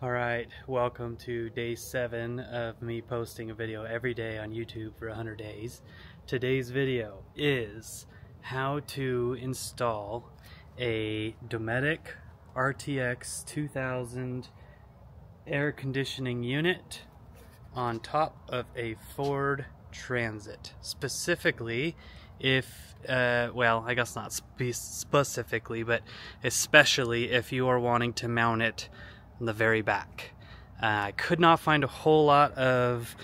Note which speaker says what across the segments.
Speaker 1: Alright, welcome to day 7 of me posting a video every day on YouTube for 100 days. Today's video is how to install a Dometic RTX 2000 air conditioning unit on top of a Ford Transit. Specifically, if, well, I guess not specifically, but especially if you are wanting to mount it on the very back. I could not find a whole lot of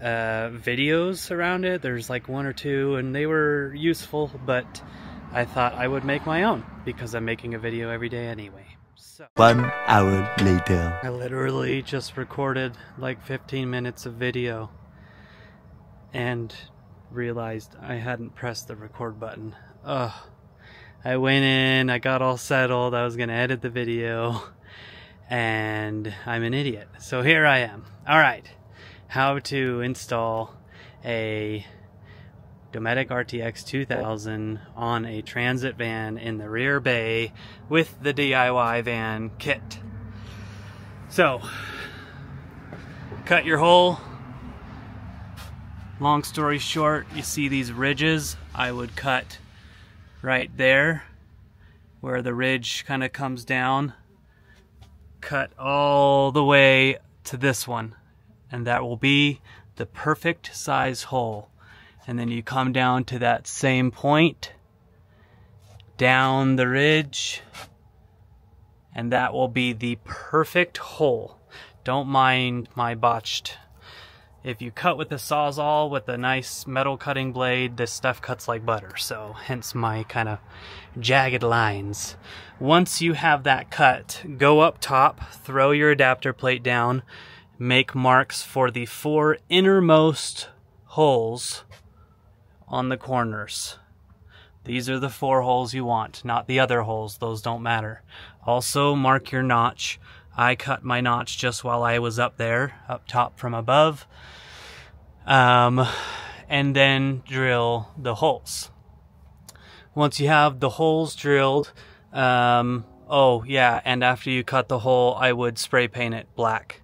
Speaker 1: videos around it. There's like one or two and they were useful, but I thought I would make my own because I'm making a video every day anyway. So
Speaker 2: 1 hour later.
Speaker 1: I literally just recorded like 15 minutes of video and realized I hadn't pressed the record button. Ugh. I went in, I got all settled, I was gonna edit the video, and I'm an idiot. So here I am. Alright, how to install a Dometic RTX 2000 on a transit van in the rear bay with the DIYVan Kit. So, cut your hole. Long story short, you see these ridges? I would cut right there where the ridge kind of comes down. Cut all the way to this one, and that will be the perfect size hole. And then you come down to that same point, down the ridge, and that will be the perfect hole. Don't mind my botched. If you cut with a Sawzall with a nice metal cutting blade, this stuff cuts like butter, so hence my kind of jagged lines. Once you have that cut, go up top, throw your adapter plate down, make marks for the 4 innermost holes on the corners. These are the 4 holes you want, not the other holes. Those don't matter. Also, mark your notch. I cut my notch just while I was up there, up top from above. And then drill the holes. Once you have the holes drilled, oh yeah, and after you cut the hole, I would spray paint it black,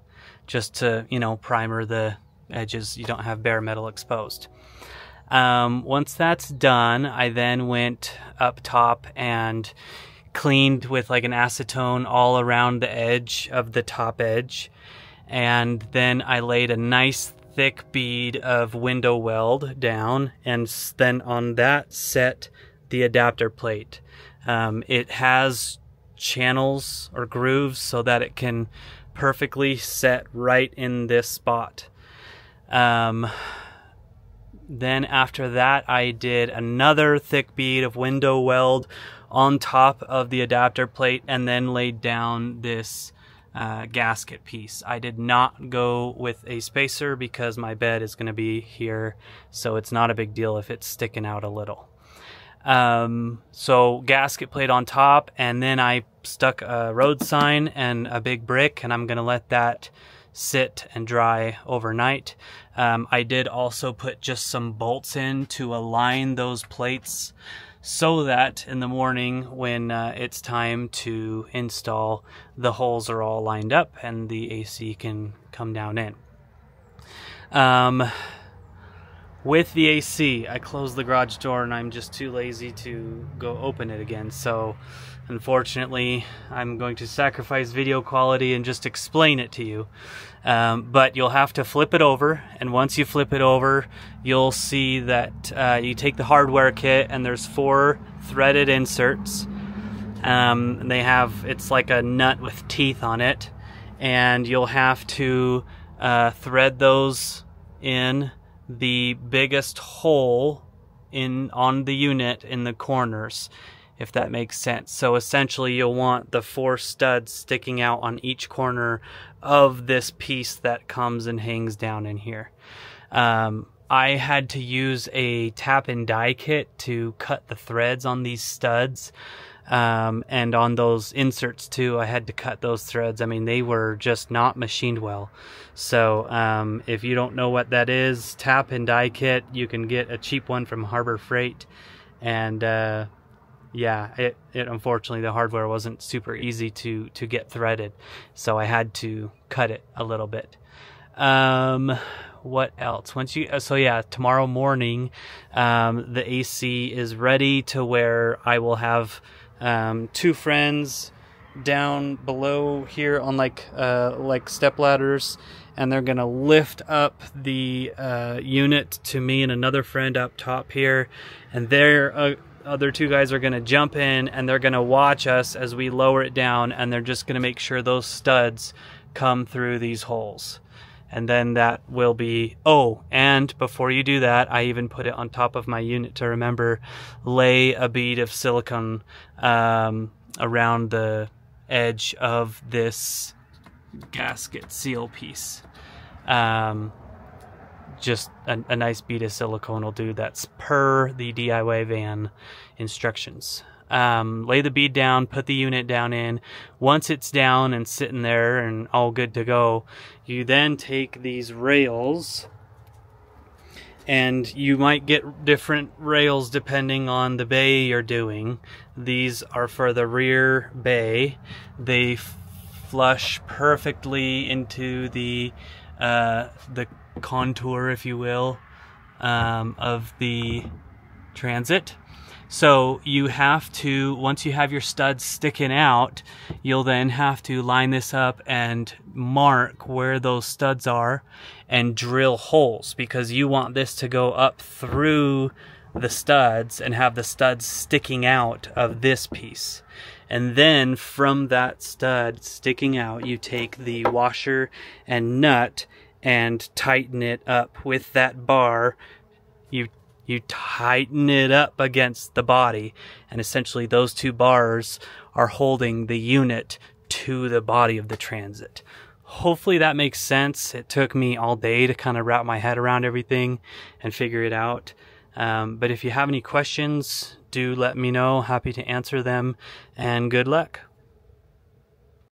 Speaker 1: just to, you know, primer the edges. You don't have bare metal exposed. Once that's done, I then went up top and cleaned with like an acetone all around the edge of the top edge, and then I laid a nice thick bead of window weld down, and then on that set the adapter plate. It has channels or grooves so that it can perfectly set right in this spot. Then after that I did another thick bead of window weld on top of the adapter plate, and then laid down this gasket piece. I did not go with a spacer because my bed is going to be here, so it's not a big deal if it's sticking out a little. So gasket plate on top, and then I stuck a road sign and a big brick, and I'm going to let that sit and dry overnight. I did also put just some bolts in to align those plates so that in the morning when it's time to install, the holes are all lined up and the AC can come down in. With the AC, I closed the garage door and I'm just too lazy to go open it again, so unfortunately I'm going to sacrifice video quality and just explain it to you. But you'll have to flip it over, and once you flip it over, you'll see that you take the hardware kit, and there's 4 threaded inserts. And they have, it's like a nut with teeth on it, and you'll have to thread those in the biggest hole on the unit in the corners, if that makes sense. So essentially you'll want the 4 studs sticking out on each corner of this piece that comes and hangs down in here. I had to use a tap and die kit to cut the threads on these studs, and on those inserts too. I had to cut those threads. I mean, they were just not machined well. So if you don't know what that is, tap and die kit, you can get a cheap one from Harbor Freight, and yeah, it unfortunately the hardware wasn't super easy to get threaded, so I had to cut it a little bit. What else? So yeah, tomorrow morning, the AC is ready to where I will have 2 friends down below here on like step ladders, and they're gonna lift up the unit to me and another friend up top here, and their other 2 guys are gonna jump in and they're gonna watch us as we lower it down, and they're just gonna make sure those studs come through these holes. And then that will be, oh, and before you do that, I even put it on top of my unit to remember, lay a bead of silicone around the edge of this gasket seal piece. Just a nice bead of silicone will do. That's per the DIYVan instructions. Lay the bead down, put the unit down in. Once it's down and sitting there and all good to go, you then take these rails, and you might get different rails depending on the bay you're doing. These are for the rear bay. They flush perfectly into the contour, if you will, of the transit. So you have to, once you have your studs sticking out, you'll then have to line this up and mark where those studs are and drill holes, because you want this to go up through the studs and have the studs sticking out of this piece. And then from that stud sticking out, you take the washer and nut and tighten it up with that bar. You tighten it up against the body, and essentially those 2 bars are holding the unit to the body of the transit. Hopefully that makes sense. It took me all day to kind of wrap my head around everything and figure it out. But if you have any questions, do let me know. Happy to answer them, and good luck.